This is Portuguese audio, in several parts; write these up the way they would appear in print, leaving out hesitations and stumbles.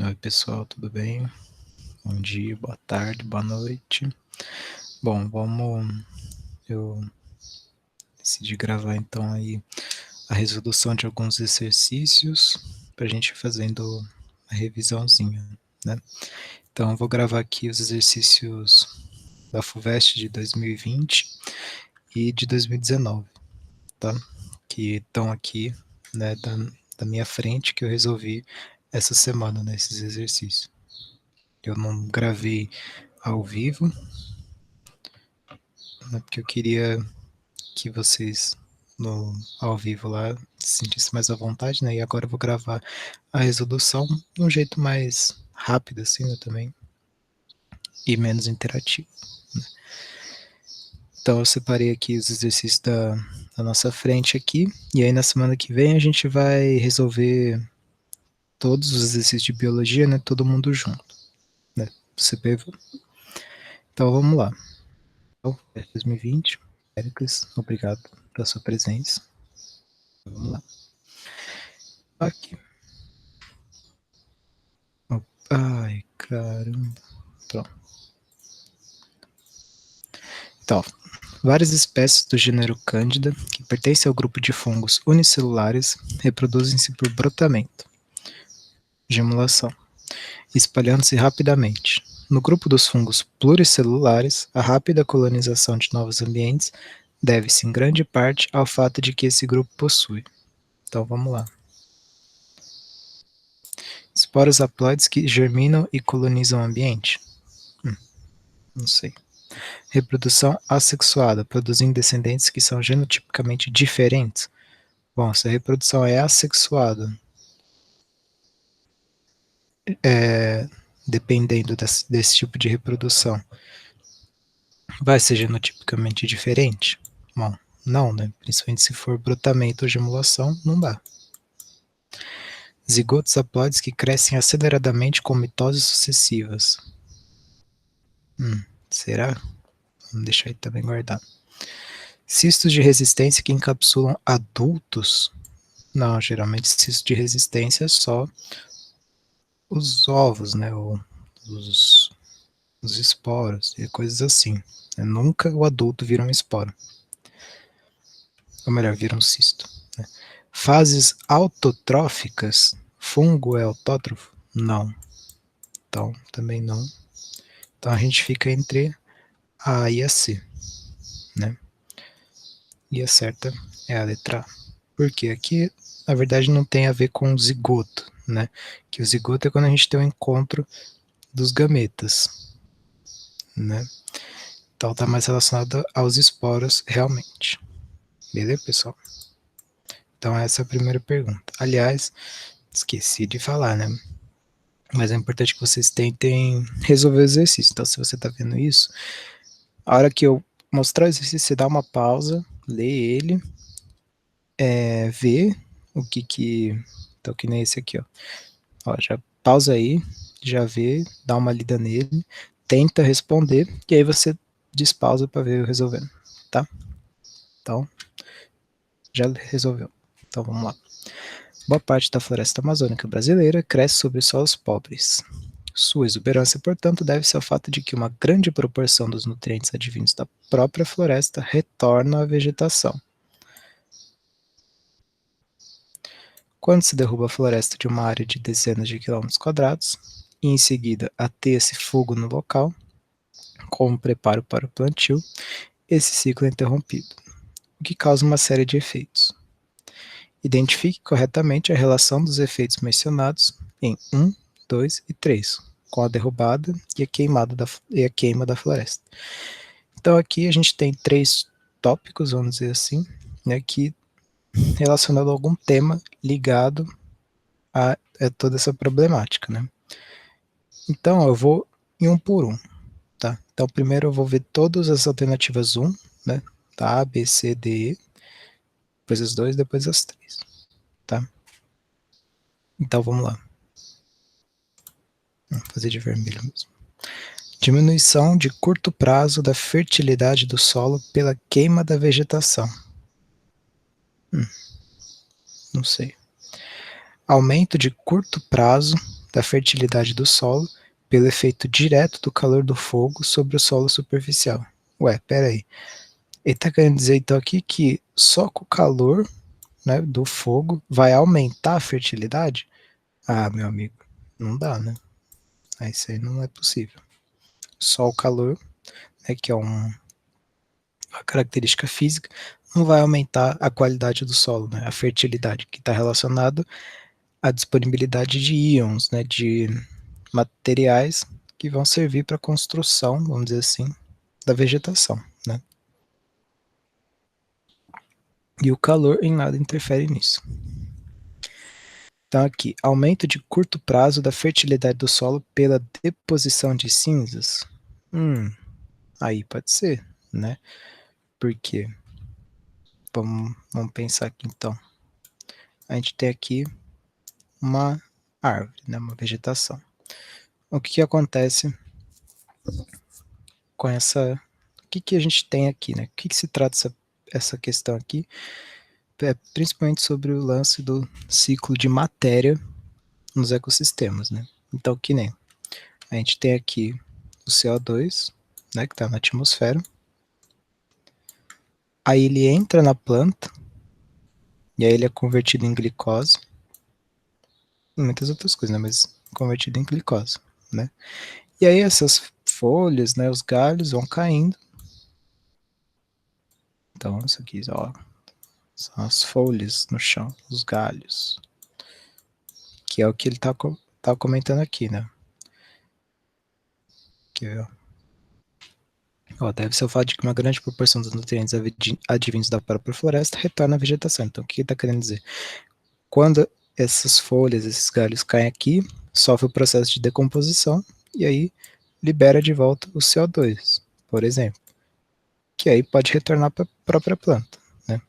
Oi, pessoal, tudo bem? Bom dia, boa tarde, boa noite. Bom, eu decidi gravar então aí a resolução de alguns exercícios para a gente ir fazendo a revisãozinha, né? Então, eu vou gravar aqui os exercícios da FUVEST de 2020 e de 2019, tá? Que estão aqui, né, da minha frente, que eu resolvi essa semana, nesses exercícios. Eu não gravei ao vivo, né, porque eu queria que vocês ao vivo lá se sentissem mais à vontade, né? E agora eu vou gravar a resolução de um jeito mais rápido, assim, né, também, e menos interativo, né? Então eu separei aqui os exercícios da nossa frente aqui, e aí na semana que vem a gente vai resolver todos os exercícios de biologia, né? Todo mundo junto, né? CPV. Então vamos lá. 2020, Péricles, obrigado pela sua presença. Vamos lá. Aqui. Ai, caramba. Pronto. Então, várias espécies do gênero Cândida, que pertencem ao grupo de fungos unicelulares, reproduzem-se por brotamento, gemulação, espalhando-se rapidamente. No grupo dos fungos pluricelulares, a rápida colonização de novos ambientes deve-se em grande parte ao fato de que esse grupo possui. Então vamos lá. Esporos haploides que germinam e colonizam o ambiente? Não sei. Reprodução assexuada, produzindo descendentes que são genotipicamente diferentes? Bom, se a reprodução é assexuada, dependendo desse tipo de reprodução, vai ser genotipicamente diferente? Bom, não, né? Principalmente se for brotamento ou gemulação, não dá. Zigotos haploides que crescem aceleradamente com mitoses sucessivas. Será? Vamos deixar aí também guardado. Cistos de resistência que encapsulam adultos? Não, geralmente cistos de resistência é só os ovos, né? Ou os esporos e coisas assim. Nunca o adulto vira um esporo. Ou melhor, vira um cisto. Né? Fases autotróficas, fungo é autótrofo? Não. Então, também não. Então a gente fica entre a e a C, né? E a certa é a letra A. Porque aqui, na verdade, não tem a ver com o zigoto, né? Que o zigoto é quando a gente tem o encontro dos gametas, né? Então está mais relacionado aos esporos realmente. Beleza, pessoal? Então essa é a primeira pergunta. Aliás, esqueci de falar, né? Mas é importante que vocês tentem resolver o exercício. Então, se você está vendo isso, a hora que eu mostrar o exercício, você dá uma pausa, lê ele, vê o que... Então, que nem esse aqui, ó. Já pausa aí, já vê, dá uma lida nele, tenta responder, e aí você despausa para ver eu resolvendo, tá? Então, já resolveu. Então, vamos lá. Boa parte da floresta amazônica brasileira cresce sobre solos pobres. Sua exuberância, portanto, deve-se ao fato de que uma grande proporção dos nutrientes advindos da própria floresta retornam à vegetação. Quando se derruba a floresta de uma área de dezenas de quilômetros quadrados, e em seguida ateia-se fogo no local, como preparo para o plantio, esse ciclo é interrompido, o que causa uma série de efeitos. Identifique corretamente a relação dos efeitos mencionados em 1, 2 e 3, com a derrubada e a queima da floresta. Então aqui a gente tem 3 tópicos, vamos dizer assim, né, que relacionado a algum tema ligado a toda essa problemática, né. Então eu vou em um por um, tá? Então primeiro eu vou ver todas as alternativas 1, né, tá? A, B, C, D, E, depois as 2, depois as 3, tá? Então vamos lá. Vamos fazer de vermelho mesmo. Diminuição de curto prazo da fertilidade do solo pela queima da vegetação. Não sei. Aumento de curto prazo da fertilidade do solo pelo efeito direto do calor do fogo sobre o solo superficial. Ué, peraí. Ele está querendo dizer então aqui que só com o calor, né, do fogo vai aumentar a fertilidade? Ah, meu amigo, não dá, né? Isso aí não é possível. Só o calor, né, que é uma característica física, não vai aumentar a qualidade do solo, né, a fertilidade, que está relacionado à disponibilidade de íons, né, de materiais que vão servir para a construção, vamos dizer assim, da vegetação, né? E o calor em nada interfere nisso. Então aqui, aumento de curto prazo da fertilidade do solo pela deposição de cinzas. Aí pode ser, né? Por quê? Vamos pensar aqui então. A gente tem aqui uma árvore, né? Uma vegetação. O que acontece com essa... O que a gente tem aqui, né? O que se trata essa questão aqui? É principalmente sobre o lance do ciclo de matéria nos ecossistemas, né? Então, que nem a gente tem aqui o CO2, né, que está na atmosfera. Aí ele entra na planta e aí ele é convertido em glicose e muitas outras coisas, né, mas convertido em glicose, né? E aí essas folhas, né, os galhos vão caindo. Então, isso aqui, ó, são as folhas no chão, os galhos, que é o que ele tá comentando aqui, né? Aqui, ó, deve ser o fato de que uma grande proporção dos nutrientes advindos da própria floresta retorna à vegetação. Então, o que ele está querendo dizer? Quando essas folhas, esses galhos caem aqui, sofre o processo de decomposição e aí libera de volta o CO2, por exemplo, que aí pode retornar para a própria planta, né?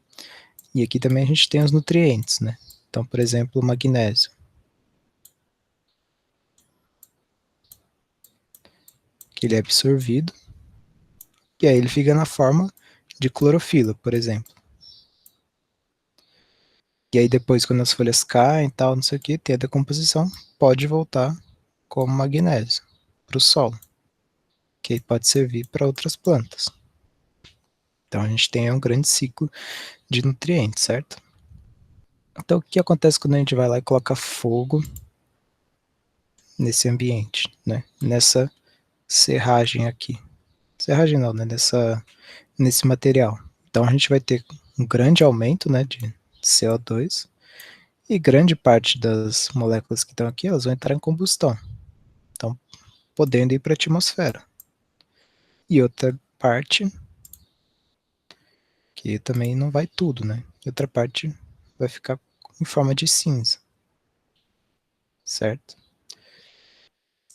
E aqui também a gente tem os nutrientes, né? Então, por exemplo, o magnésio, que ele é absorvido e aí ele fica na forma de clorofila, por exemplo. E aí depois, quando as folhas caem e tal, não sei o que, tem a decomposição, pode voltar como magnésio para o solo, que aí pode servir para outras plantas. Então a gente tem um grande ciclo de nutrientes, certo? Então o que acontece quando a gente vai lá e coloca fogo nesse ambiente, né? Nessa serragem aqui. Serragem não, né? Nesse material. Então a gente vai ter um grande aumento, né, de CO2 e grande parte das moléculas que estão aqui, elas vão entrar em combustão. Então, podendo ir para a atmosfera. E outra parte, que também não vai tudo, né? E outra parte vai ficar em forma de cinza, certo?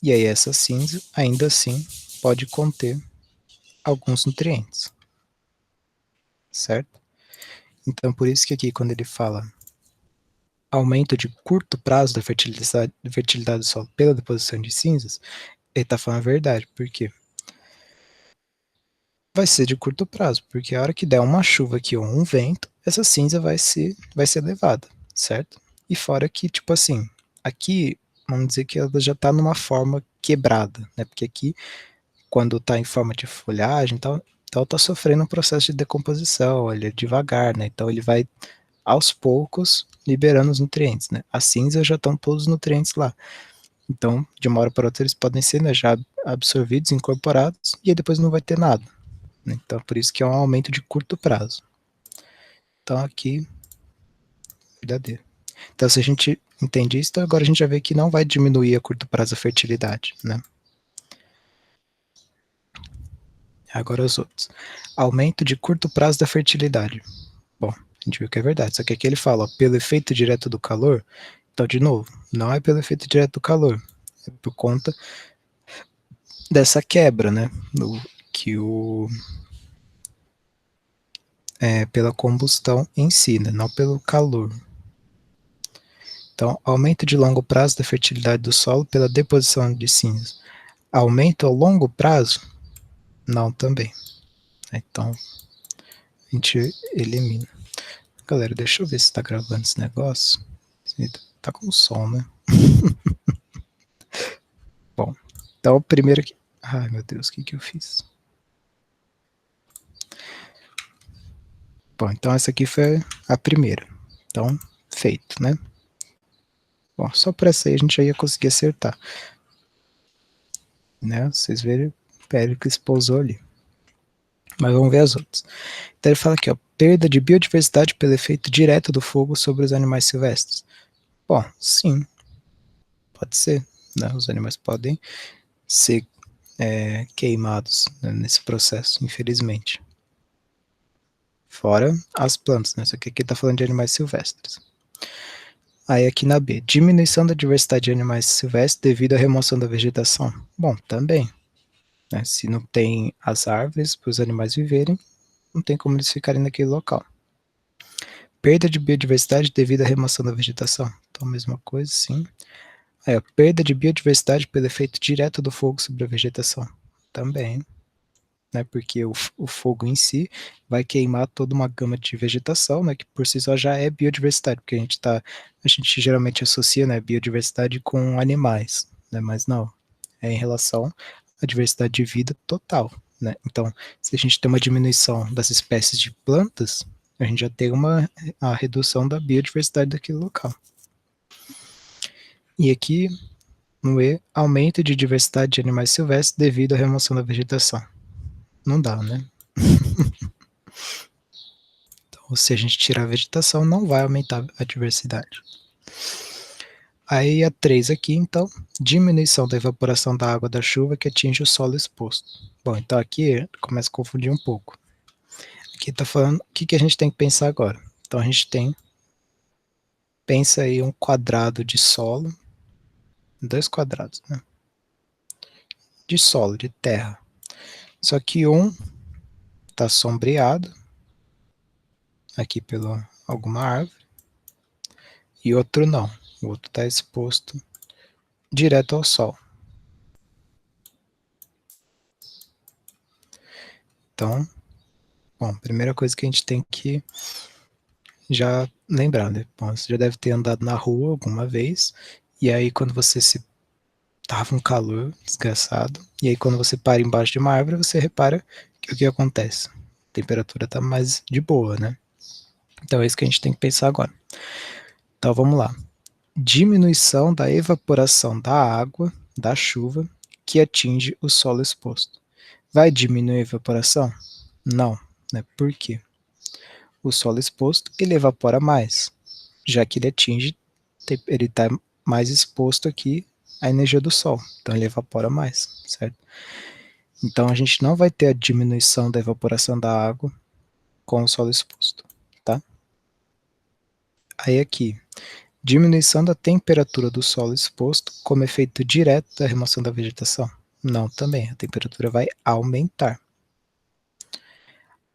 E aí essa cinza, ainda assim, pode conter alguns nutrientes, certo? Então, por isso que aqui, quando ele fala aumento de curto prazo da fertilidade do solo pela deposição de cinzas, ele está falando a verdade. Por quê? Vai ser de curto prazo, porque a hora que der uma chuva aqui ou um vento, essa cinza vai ser levada, certo? E fora que, tipo assim, aqui, vamos dizer que ela já está numa forma quebrada, né? Porque aqui, quando está em forma de folhagem e tal, então está sofrendo um processo de decomposição, ele é devagar, né? Então ele vai, aos poucos, liberando os nutrientes, né? A cinza já estão todos os nutrientes lá. Então, de uma hora para outra, eles podem ser, né, já absorvidos, incorporados, e aí depois não vai ter nada. Então, por isso que é um aumento de curto prazo. Então, aqui, verdadeiro. Então, se a gente entende isso, então agora a gente já vê que não vai diminuir a curto prazo a fertilidade, né? Agora os outros. Aumento de curto prazo da fertilidade. Bom, a gente viu que é verdade. Só que aqui ele fala, ó, pelo efeito direto do calor. Então, de novo, não é pelo efeito direto do calor. É por conta dessa quebra, né? Pela combustão em si, né? Não pelo calor. Então, aumento de longo prazo da fertilidade do solo pela deposição de cinzas. Aumento ao longo prazo? Não, também. Então, a gente elimina. Galera, deixa eu ver se tá gravando esse negócio. Tá com som, né? Então, o primeiro que... Ai, meu Deus, o que eu fiz? Bom, então essa aqui foi a primeira. Então, feito, né? Bom, só por essa aí a gente já ia conseguir acertar. Né? Vocês verem o Péricles pousou ali. Mas vamos ver as outras. Então ele fala aqui, ó, perda de biodiversidade pelo efeito direto do fogo sobre os animais silvestres. Bom, sim, pode ser. Né? Os animais podem ser queimados, né, nesse processo, infelizmente. Fora as plantas, né? Isso aqui está falando de animais silvestres. Aí aqui na B, diminuição da diversidade de animais silvestres devido à remoção da vegetação. Bom, também. Né? Se não tem as árvores para os animais viverem, não tem como eles ficarem naquele local. Perda de biodiversidade devido à remoção da vegetação. Então, mesma coisa, sim. Aí, a perda de biodiversidade pelo efeito direto do fogo sobre a vegetação. Também. Né, porque o fogo em si vai queimar toda uma gama de vegetação, né, que por si só já é biodiversidade, porque a gente geralmente associa, né, biodiversidade com animais, né, mas não, é em relação à diversidade de vida total, né. Então, se a gente tem uma diminuição das espécies de plantas, a gente já tem a redução da biodiversidade daquele local. E aqui, no E, aumento de diversidade de animais silvestres devido à remoção da vegetação. Não dá, né? Então, se a gente tirar a vegetação, não vai aumentar a diversidade. Aí a 3 aqui, então, diminuição da evaporação da água da chuva que atinge o solo exposto. Bom, então aqui começa a confundir um pouco. Aqui está falando o que a gente tem que pensar agora. Então a gente pensa aí um quadrado de solo, 2 quadrados, né? De solo, de terra. Só que um está sombreado, aqui pela alguma árvore, e outro não. O outro está exposto direto ao sol. Então, bom, primeira coisa que a gente tem que já lembrar, né? Bom, você já deve ter andado na rua alguma vez, e aí quando você se tava um calor desgraçado, e aí quando você para embaixo de uma árvore, você repara que o que acontece? A temperatura tá mais de boa, né? Então é isso que a gente tem que pensar agora. Então vamos lá. Diminuição da evaporação da água, da chuva, que atinge o solo exposto. Vai diminuir a evaporação? Não, né? Por quê? O solo exposto, ele evapora mais, já que ele está mais exposto aqui à energia do sol, então ele evapora mais, certo? Então a gente não vai ter a diminuição da evaporação da água com o solo exposto, tá? Aí aqui, diminuição da temperatura do solo exposto como efeito direto da remoção da vegetação? Não, também, a temperatura vai aumentar.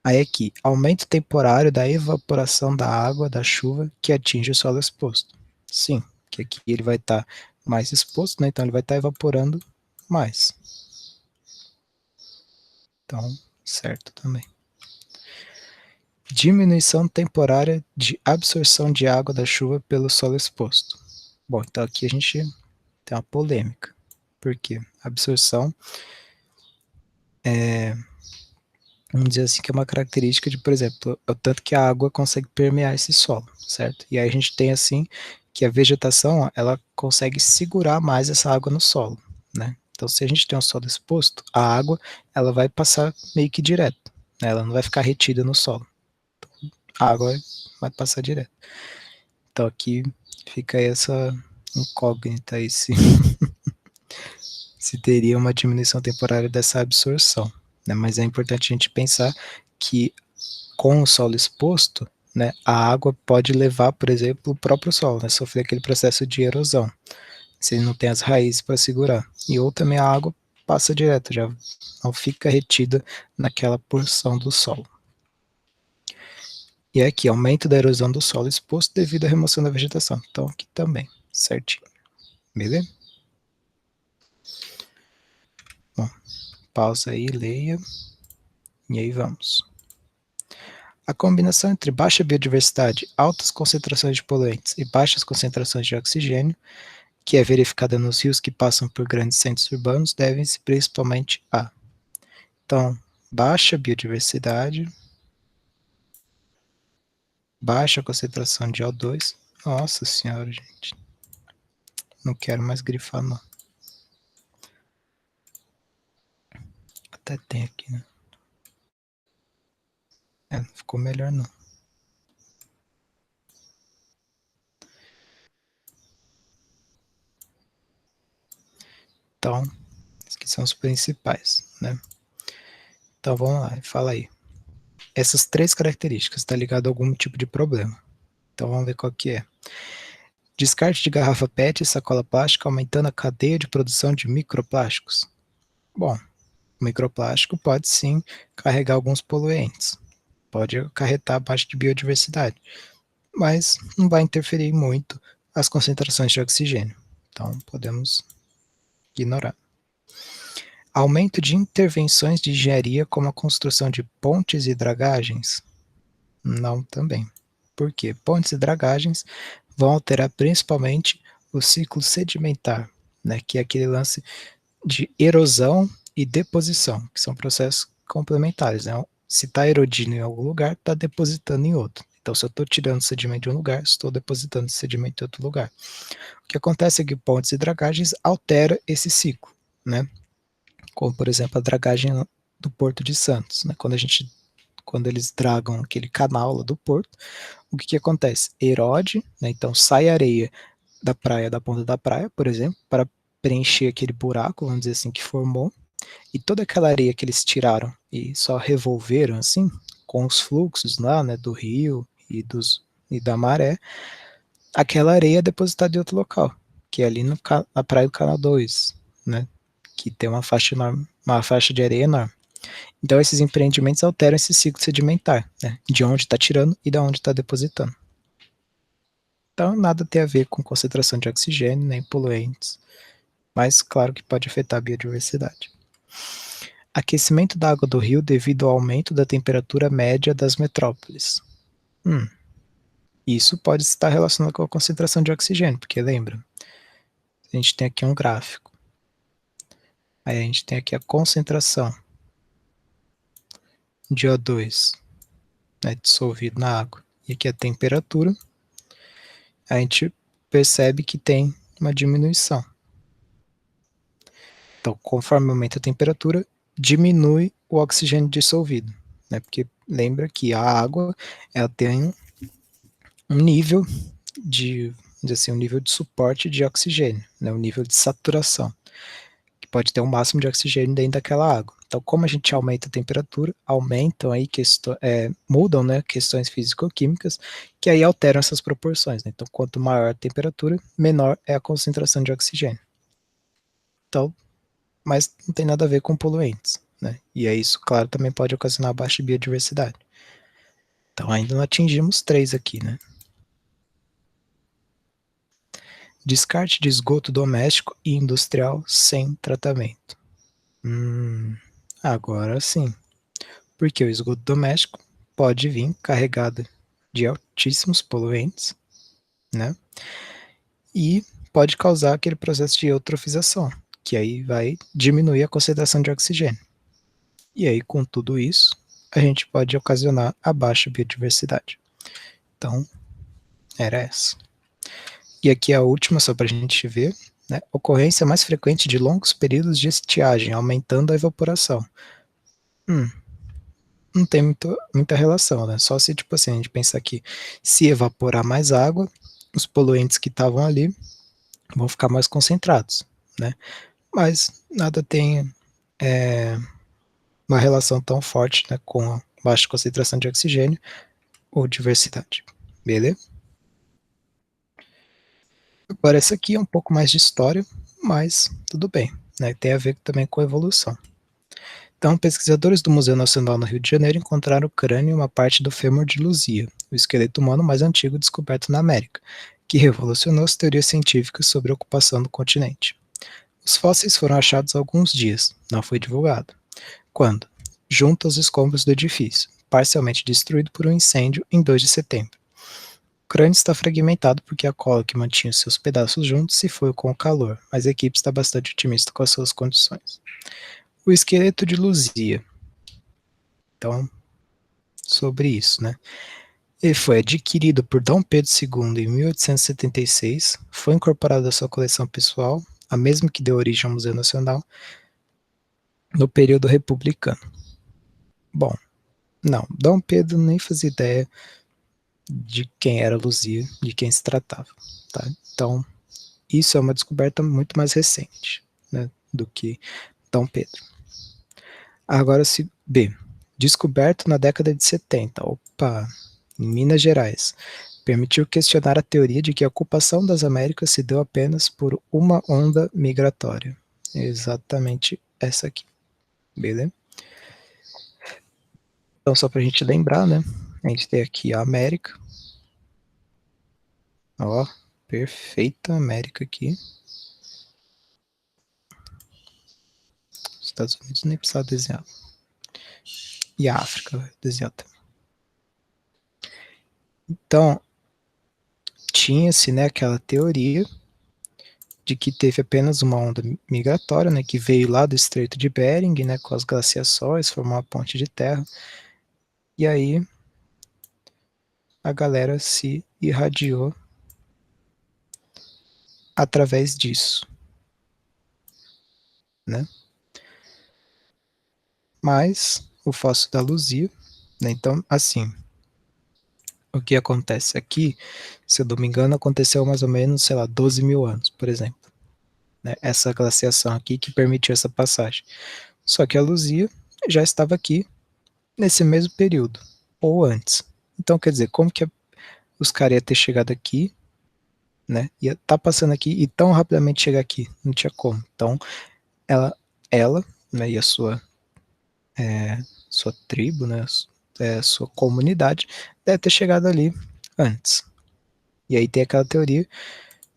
Aí aqui, aumento temporário da evaporação da água da chuva que atinge o solo exposto. Sim, que aqui ele vai estar mais exposto, né? Então ele vai estar evaporando mais. Então, certo também. Diminuição temporária de absorção de água da chuva pelo solo exposto. Bom, então aqui a gente tem uma polêmica. Por quê? Absorção vamos dizer assim, que é uma característica de, por exemplo, o tanto que a água consegue permear esse solo, certo? E aí a gente tem assim que a vegetação, ela consegue segurar mais essa água no solo, né? Então, se a gente tem um solo exposto, a água, ela vai passar meio que direto, né? Ela não vai ficar retida no solo. A água vai passar direto. Então, aqui fica essa incógnita aí se, se teria uma diminuição temporária dessa absorção, né? Mas é importante a gente pensar que com o solo exposto, né, a água pode levar, por exemplo, o próprio solo, né, sofrer aquele processo de erosão, se ele não tem as raízes para segurar. E ou também a água passa direto, já não fica retida naquela porção do solo. E aqui, aumento da erosão do solo exposto devido à remoção da vegetação. Então, aqui também, certinho. Beleza? Bom, pausa aí, leia. E aí vamos. A combinação entre baixa biodiversidade, altas concentrações de poluentes e baixas concentrações de oxigênio que é verificada nos rios que passam por grandes centros urbanos, devem-se principalmente a... Então, baixa biodiversidade, baixa concentração de O2. Nossa senhora, gente. Não quero mais grifar, não. Até tem aqui, né? Não ficou melhor, não. Então, esses que são os principais, né? Então, vamos lá, fala aí. Essas 3 características estão ligadas a algum tipo de problema. Então, vamos ver qual que é. Descarte de garrafa PET e sacola plástica aumentando a cadeia de produção de microplásticos. Bom, o microplástico pode sim carregar alguns poluentes, pode acarretar baixa de biodiversidade, mas não vai interferir muito as concentrações de oxigênio. Então, podemos ignorar. Aumento de intervenções de engenharia como a construção de pontes e dragagens? Não também. Por quê? Pontes e dragagens vão alterar principalmente o ciclo sedimentar, né, que é aquele lance de erosão e deposição, que são processos complementares. Né? Se está erodindo em algum lugar, está depositando em outro. Então, se eu estou tirando sedimento de um lugar, estou depositando sedimento em outro lugar. O que acontece é que pontes e dragagens alteram esse ciclo, né? Como, por exemplo, a dragagem do Porto de Santos. Né? Quando eles dragam aquele canal lá do porto, o que acontece? Erode, né? Então sai areia da praia, da ponta da praia, por exemplo, para preencher aquele buraco, vamos dizer assim, que formou, e toda aquela areia que eles tiraram e só revolveram, assim, com os fluxos lá, né, do rio e da maré, aquela areia é depositada em outro local, que é ali na praia do Canal 2, né, que tem uma faixa enorme, uma faixa de areia enorme. Então, esses empreendimentos alteram esse ciclo sedimentar, né, de onde está tirando e de onde está depositando. Então, nada tem a ver com concentração de oxigênio, nem poluentes, mas claro que pode afetar a biodiversidade. Aquecimento da água do rio devido ao aumento da temperatura média das metrópoles. Isso pode estar relacionado com a concentração de oxigênio, porque lembra, a gente tem aqui um gráfico. Aí a gente tem aqui a concentração de O2, né, dissolvido na água. E aqui a temperatura. A gente percebe que tem uma diminuição. Então, conforme aumenta a temperatura, diminui o oxigênio dissolvido, né? Porque lembra que a água ela tem um nível de, assim, um nível de suporte de oxigênio, né? Um nível de saturação, que pode ter um máximo de oxigênio dentro daquela água. Então, como a gente aumenta a temperatura, aumentam aí mudam, né, questões físico-químicas que aí alteram essas proporções. Né? Então, quanto maior a temperatura, menor é a concentração de oxigênio. Então, mas não tem nada a ver com poluentes, né? E aí isso, claro, também pode ocasionar baixa biodiversidade. Então ainda não atingimos 3 aqui, né? Descarte de esgoto doméstico e industrial sem tratamento. Agora sim. Porque o esgoto doméstico pode vir carregado de altíssimos poluentes, né? E pode causar aquele processo de eutrofização, que aí vai diminuir a concentração de oxigênio. E aí, com tudo isso, a gente pode ocasionar a baixa biodiversidade. Então, era essa. E aqui a última, só para a gente ver, né? Ocorrência mais frequente de longos períodos de estiagem, aumentando a evaporação. Não tem muita relação, né? Só se, tipo assim, a gente pensar que se evaporar mais água, os poluentes que estavam ali vão ficar mais concentrados, né? Mas nada tem uma relação tão forte, né, com a baixa concentração de oxigênio ou diversidade. Beleza? Agora, essa aqui é um pouco mais de história, mas tudo bem, né? Tem a ver também com a evolução. Então, pesquisadores do Museu Nacional no Rio de Janeiro encontraram o crânio e uma parte do fêmur de Luzia, o esqueleto humano mais antigo descoberto na América, que revolucionou as teorias científicas sobre a ocupação do continente. Os fósseis foram achados há alguns dias, não foi divulgado. Quando? Junto aos escombros do edifício, parcialmente destruído por um incêndio em 2 de setembro. crânio está fragmentado porque a cola que mantinha os seus pedaços juntos se foi com o calor, mas a equipe está bastante otimista com as suas condições. O esqueleto de Luzia. Então, sobre isso, né? Ele foi adquirido por Dom Pedro II em 1876, foi incorporado à sua coleção pessoal, a mesma que deu origem ao Museu Nacional, no período republicano. Bom, não, Dom Pedro nem fazia ideia de quem era Luzia, de quem se tratava, tá? Então, isso é uma descoberta muito mais recente, né, do que Dom Pedro. Agora, se B, descoberto na década de 70, opa, em Minas Gerais, permitiu questionar a teoria de que a ocupação das Américas se deu apenas por uma onda migratória. Exatamente essa aqui, beleza? Então, só para a gente lembrar, né, a gente tem aqui a América, ó, perfeita América aqui. Estados Unidos nem precisava desenhar. E a África desenhar também. Então, tinha-se, né, aquela teoria de que teve apenas uma onda migratória, né, que veio lá do Estreito de Bering, né, com as glaciações, formou uma ponte de terra, e aí a galera se irradiou através disso, né? Mas o fóssil da Luzia, né, então, assim, o que acontece aqui, se eu não me engano, aconteceu mais ou menos, sei lá, 12 mil anos, por exemplo, né, essa glaciação aqui que permitiu essa passagem. Só que a Luzia já estava aqui nesse mesmo período, ou antes. Então, quer dizer, como que os caras iam ter chegado aqui, né? Ia estar passando aqui e tão rapidamente chegar aqui? Não tinha como. Então, ela né, e a sua tribo, né, sua comunidade, deve ter chegado ali antes. E aí tem aquela teoria,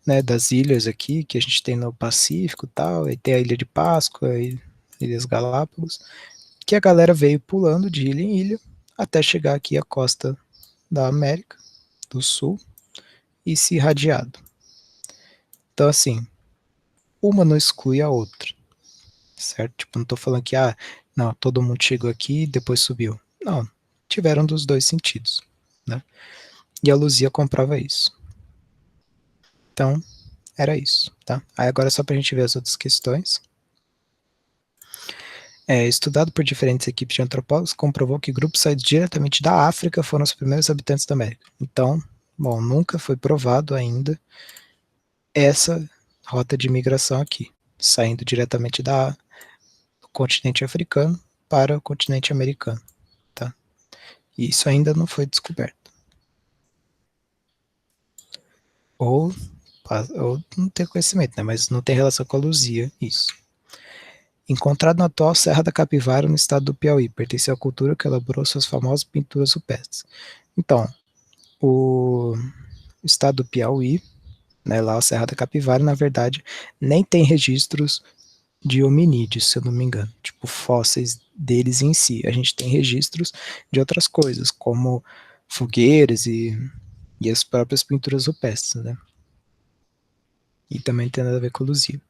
né, das ilhas aqui, que a gente tem no Pacífico e tal, aí tem a Ilha de Páscoa, e Ilhas Galápagos, que a galera veio pulando de ilha em ilha até chegar aqui à costa da América do Sul e se irradiado. Então, assim, uma não exclui a outra, certo? Tipo, não tô falando que, não, todo mundo chegou aqui e depois subiu. Não, tiveram dos dois sentidos, né? E a Luzia comprova isso. Então, era isso, tá? Aí agora só pra gente ver as outras questões. Estudado por diferentes equipes de antropólogos, comprovou que grupos saídos diretamente da África foram os primeiros habitantes da América. Então, bom, nunca foi provado ainda essa rota de migração aqui, saindo diretamente do continente africano para o continente americano, tá? E isso ainda não foi descoberto. Ou não tem conhecimento, né? Mas não tem relação com a Luzia, isso. Encontrado na atual Serra da Capivara, no estado do Piauí, pertenceu à cultura que elaborou suas famosas pinturas rupestres. Então, o estado do Piauí, né, lá a Serra da Capivara, na verdade, nem tem registros de hominídeos, se eu não me engano, tipo fósseis deles em si. A gente tem registros de outras coisas, como fogueiras e as próprias pinturas rupestres, né? E também tem nada a ver com Luzia.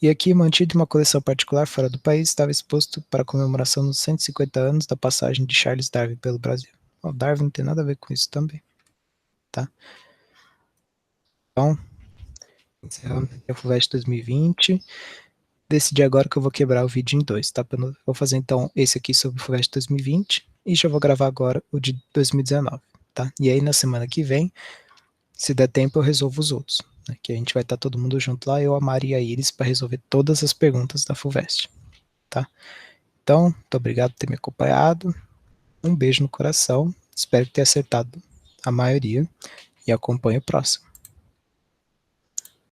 E aqui, mantido em uma coleção particular fora do país, estava exposto para a comemoração dos 150 anos da passagem de Charles Darwin pelo Brasil. O Darwin não tem nada a ver com isso também, tá? Então, encerramos a FUVEST 2020. Decidi agora que eu vou quebrar o vídeo em dois, tá? Vou fazer então esse aqui sobre o FUVEST 2020 e já vou gravar agora o de 2019, tá? E aí na semana que vem, se der tempo, eu resolvo os outros, né? Que a gente vai estar todo mundo junto lá, eu, a Maria e a Iris, para resolver todas as perguntas da FUVEST, tá? Então, muito obrigado por ter me acompanhado. Um beijo no coração. Espero ter acertado a maioria e acompanhe o próximo.